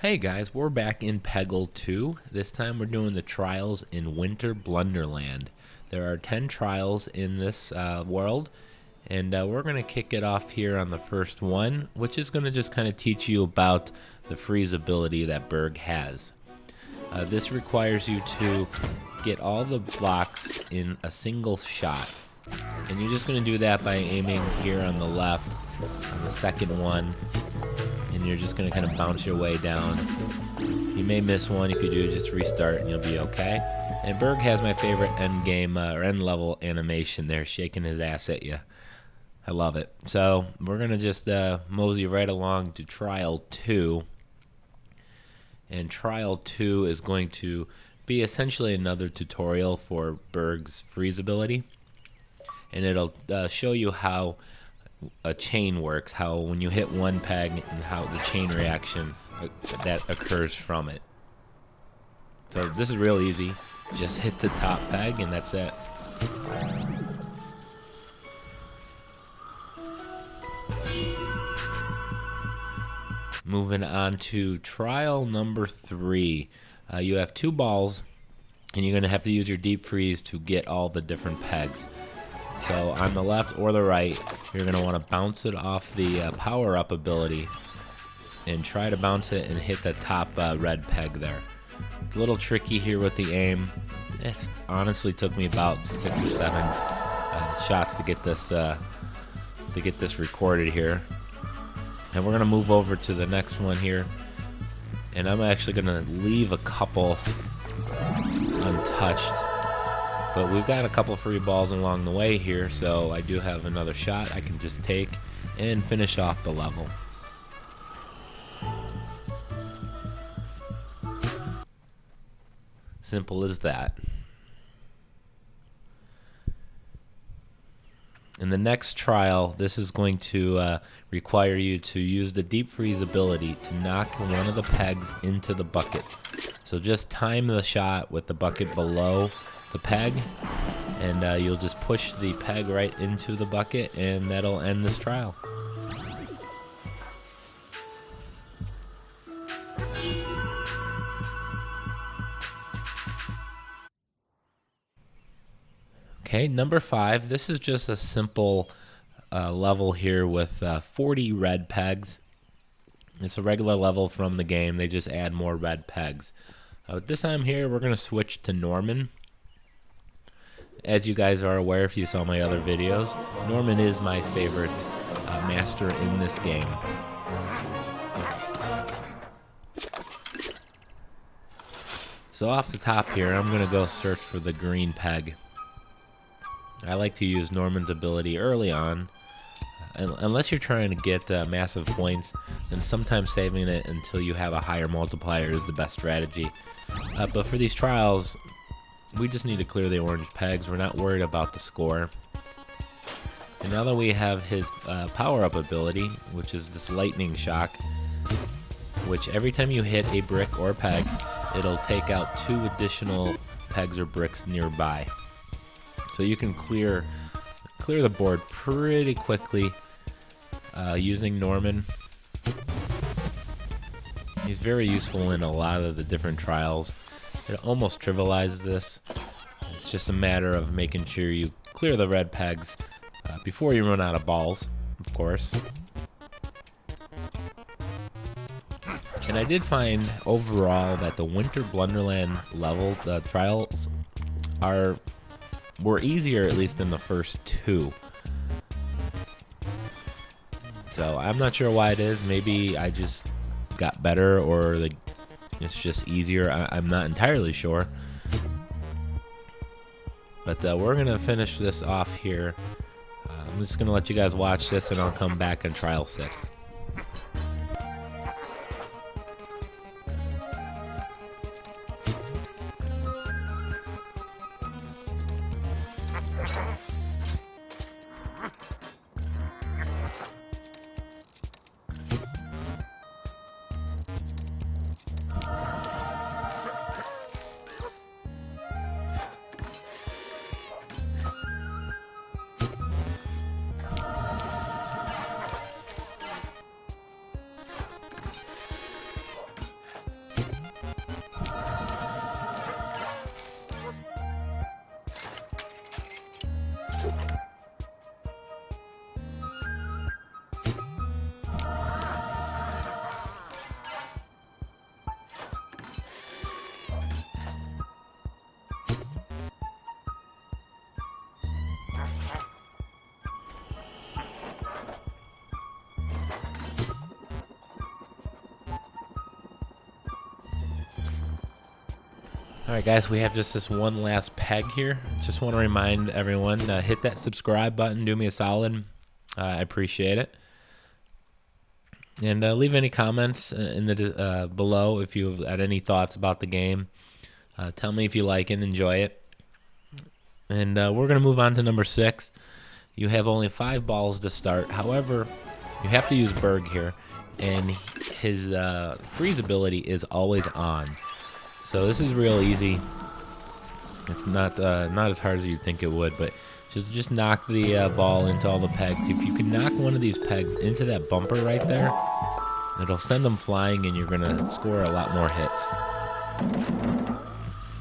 Hey guys, we're back in Peggle 2. This time we're doing the trials in Winter Blunderland. There are 10 trials in this world, and we're going to kick it off here on the first one, which is going to just kind of teach you about the freeze ability that Berg has. This requires you to get all the blocks in a single shot, and you're just going to do that by aiming here on the left on the second one, and you're just going to kind of bounce your way down. You may miss one. If you do, just restart and you'll be okay. And Berg has my favorite end game or end level animation there, shaking his ass at you. I love it. So we're going to just mosey right along to trial 2. And trial 2 is going to be essentially another tutorial for Berg's freeze ability. And it'll show you how a chain works, how when you hit one peg and how the chain reaction that occurs from it. So this is real easy. Just hit the top peg and that's it. Moving on to trial number 3. You have 2 balls and you're going to have to use your deep freeze to get all the different pegs. So on the left or the right, you're going to want to bounce it off the power-up ability and try to bounce it and hit the top red peg there. It's a little tricky here with the aim. It honestly took me about 6 or 7 shots to get this recorded here. And we're going to move over to the next one here. And I'm actually going to leave a couple untouched. But we've got a couple free balls along the way here, so I do have another shot I can just take and finish off the level. Simple as that. In the next trial, this is going to require you to use the deep freeze ability to knock one of the pegs into the bucket. So just time the shot with the bucket below the peg, and you'll just push the peg right into the bucket, and that'll end this trial. Okay, number 5. This is just a simple level here with 40 red pegs. It's a regular level from the game. They just add more red pegs. This time here, we're going to switch to Gnorman. As you guys are aware if you saw my other videos, Gnorman is my favorite master in this game. So off the top here, I'm going to go search for the green peg. I like to use Gnorman's ability early on. Unless you're trying to get massive points, then sometimes saving it until you have a higher multiplier is the best strategy. But for these trials, we just need to clear the orange pegs. We're not worried about the score. And now that we have his power-up ability, which is this lightning shock, which every time you hit a brick or a peg, it'll take out 2 additional pegs or bricks nearby. So you can clear the board pretty quickly using Gnorman. He's very useful in a lot of the different trials. It almost trivializes this. It's just a matter of making sure you clear the red pegs before you run out of balls, of course. And I did find overall that the Winter Blunderland level trials were easier, at least than the first 2. So I'm not sure why it is. Maybe I just got better, or it's just easier. I'm not entirely sure. But we're going to finish this off here. I'm just going to let you guys watch this, and I'll come back on trial 6. Alright guys, we have just this one last peg here. Just want to remind everyone, hit that subscribe button, do me a solid. I appreciate it. And leave any comments in the below if you've had any thoughts about the game. Tell me if you like it, enjoy it. And we're going to move on to number 6. You have only 5 balls to start. However, you have to use Berg here. And his freeze ability is always on. So this is real easy. It's not as hard as you'd think it would, but just knock the ball into all the pegs. If you can knock one of these pegs into that bumper right there, it'll send them flying and you're gonna score a lot more hits.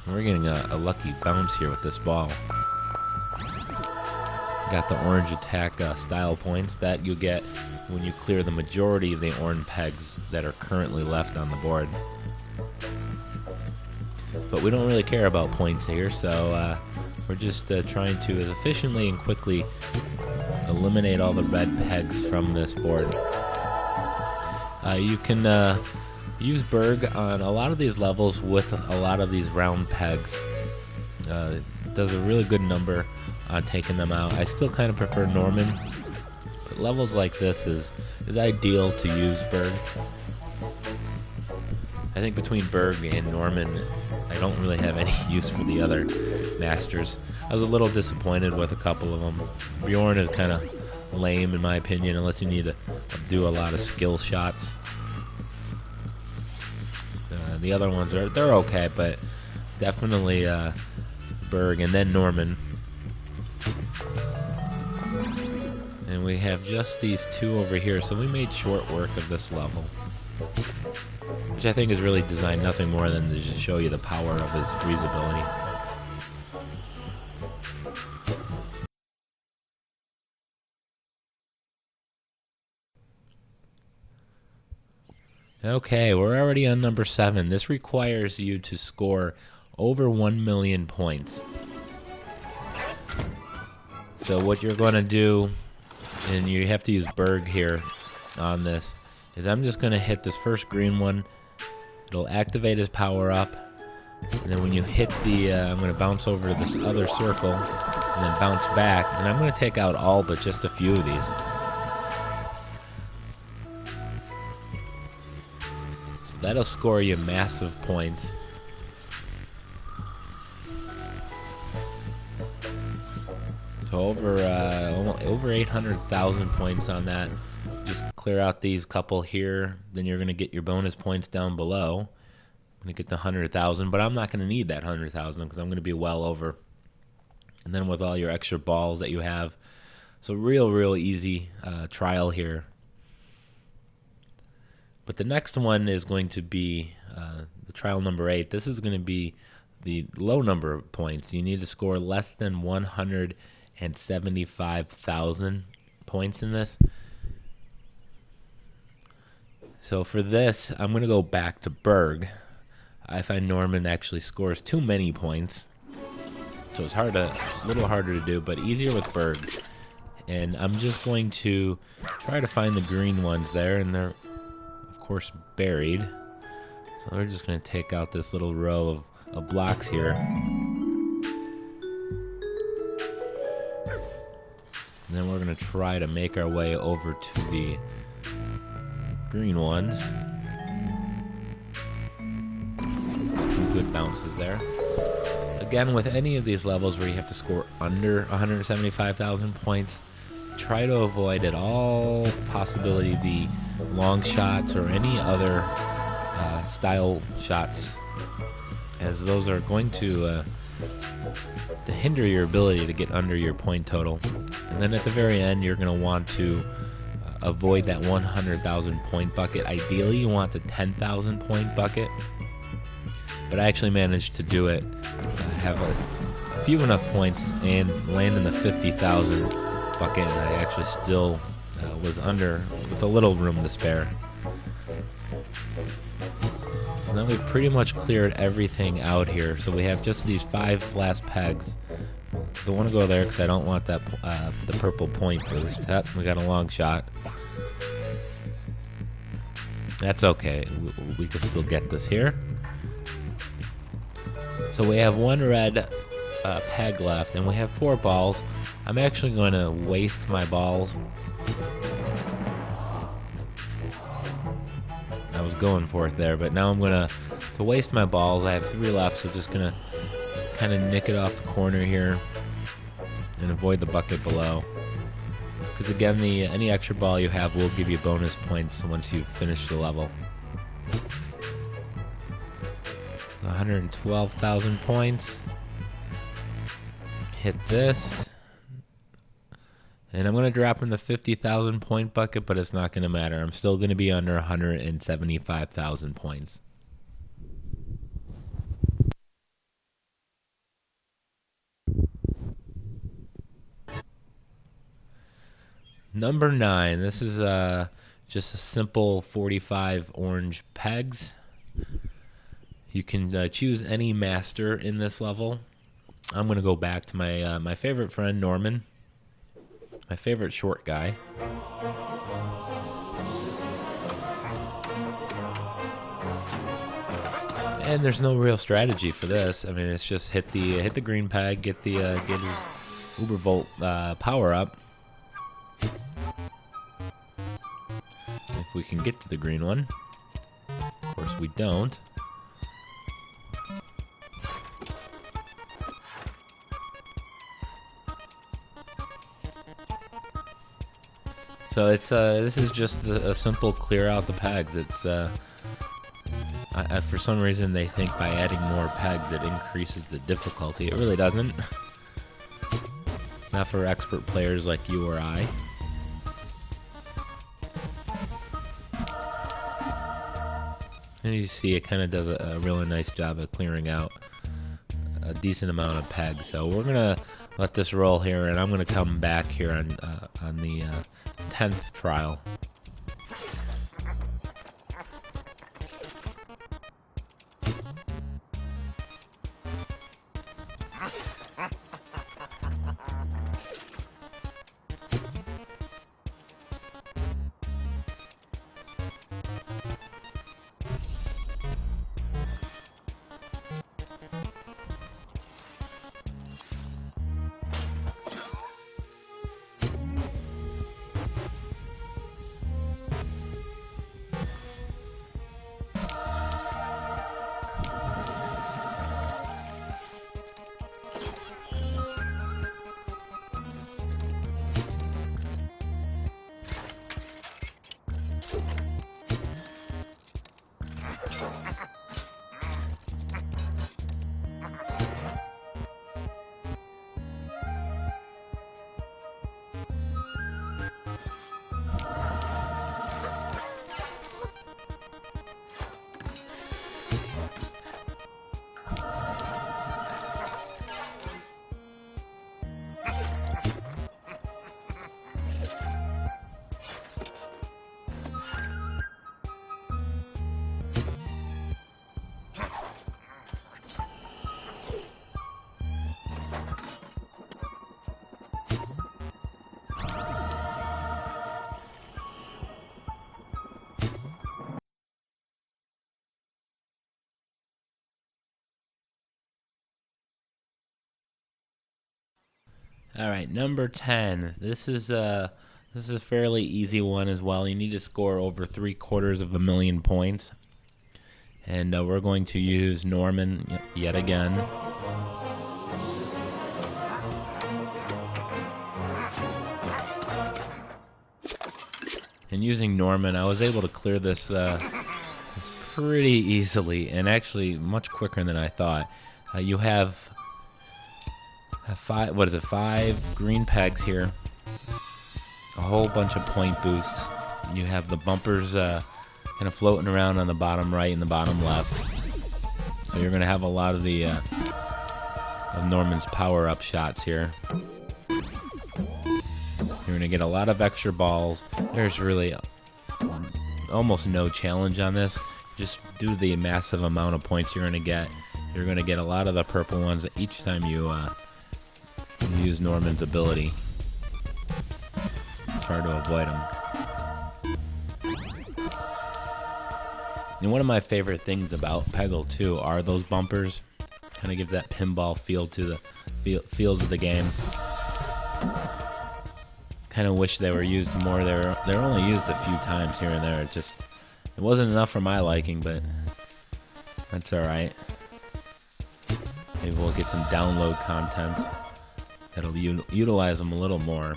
We're getting a lucky bounce here with this ball. Got the orange attack style points that you get when you clear the majority of the orange pegs that are currently left on the board. But we don't really care about points here, so we're just trying to as efficiently and quickly eliminate all the red pegs from this board. You can use Berg on a lot of these levels with a lot of these round pegs. It does a really good number on taking them out. I still kind of prefer Gnorman, but levels like this is ideal to use Berg. I think between Berg and Gnorman, I don't really have any use for the other masters. I was a little disappointed with a couple of them. Bjorn is kind of lame in my opinion, unless you need to do a lot of skill shots. The other ones they're okay, but definitely Berg and then Gnorman. And we have just these 2 over here, so we made short work of this level, which I think is really designed nothing more than to just show you the power of his freeze ability. Okay, we're already on number 7. This requires you to score over 1 million points. So what you're going to do, and you have to use Berg here on this, is I'm just going to hit this first green one. It'll activate his power up, and then when you hit the I'm going to bounce over to this other circle and then bounce back, and I'm going to take out all but just a few of these. So that'll score you massive points. So over 800,000 points on that. Just clear out these couple here, then you're going to get your bonus points down below. I'm going to get the 100,000, but I'm not going to need that 100,000 because I'm going to be well over. And then with all your extra balls that you have, so real easy trial here. But the next one is going to be the trial number 8. This is going to be the low number of points. You need to score less than 175,000 points in this. So for this, I'm going to go back to Berg. I find Gnorman actually scores too many points. So it's a little harder to do, but easier with Berg. And I'm just going to try to find the green ones there, and they're, of course, buried. So we're just going to take out this little row of blocks here. And then we're going to try to make our way over to the green ones. Some good bounces there. Again, with any of these levels where you have to score under 175,000 points, try to avoid at all possibility the long shots or any other style shots, as those are going to hinder your ability to get under your point total. And then at the very end, you're going to want to avoid that 100,000 point bucket. Ideally, you want the 10,000 point bucket, but I actually managed to do it. Have a few enough points and land in the 50,000 bucket, and I actually still was under with a little room to spare. So now we've pretty much cleared everything out here. So we have just these 5 last pegs Don't want to go there because I don't want that the purple point boost. We got a long shot. That's okay. We can still get this here. So we have one red peg left, and we have 4 balls. I'm actually going to waste my balls. I was going for it there, but now I'm going to waste my balls. I have 3 left, so just going to kind of nick it off the corner here and avoid the bucket below. Because again, any extra ball you have will give you bonus points once you finish the level. 112,000 points. Hit this. And I'm going to drop in the 50,000 point bucket, but it's not going to matter. I'm still going to be under 175,000 points. Number 9. This is just a simple 45 orange pegs. You can choose any master in this level. I'm going to go back to my my favorite friend, Gnorman. My favorite short guy. And there's no real strategy for this. I mean, it's just hit the green peg, get his Ubervolt power up. If we can get to the green one. Of course we don't. So it's this is just a simple clear out the pegs. It's for some reason they think by adding more pegs it increases the difficulty. It really doesn't. Not for expert players like you or I. And you see it kind of does a really nice job of clearing out a decent amount of pegs. So we're gonna let this roll here, and I'm gonna come back here on the 10th trial. All right, number 10. This is a fairly easy one as well. You need to score over 750,000 points, and we're going to use Gnorman yet again. And using Gnorman, I was able to clear this pretty easily, and actually much quicker than I thought. You have 5 green pegs here, a whole bunch of point boosts. You have the bumpers kind of floating around on the bottom right and the bottom left. So you're going to have a lot of the of Gnorman's power-up shots here. You're going to get a lot of extra balls. There's really almost no challenge on this. Just due to the massive amount of points you're going to get a lot of the purple ones each time you You use Gnorman's ability. It's hard to avoid him. And one of my favorite things about Peggle 2 are those bumpers. Kind of gives that pinball feel to the feel to the game. Kind of wish they were used more. They're only used a few times here and there. It wasn't enough for my liking, but that's all right. Maybe we'll get some download content that'll utilize them a little more.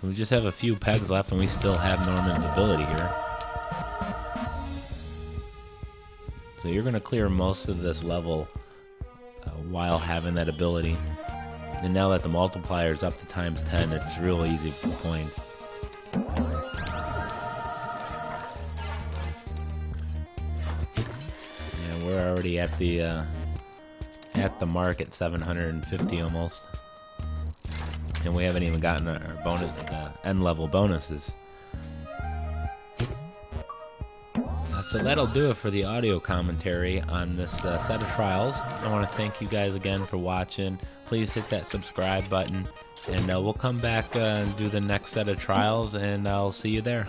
So we just have a few pegs left, and we still have Gnorman's ability here. So you're going to clear most of this level while having that ability. And now that the multiplier is up to times 10, it's real easy for points. Yeah, we're already at the mark at 750 almost. And we haven't even gotten our bonus, end level bonuses. So that'll do it for the audio commentary on this set of trials. I want to thank you guys again for watching. Please hit that subscribe button, and we'll come back and do the next set of trials, and I'll see you there.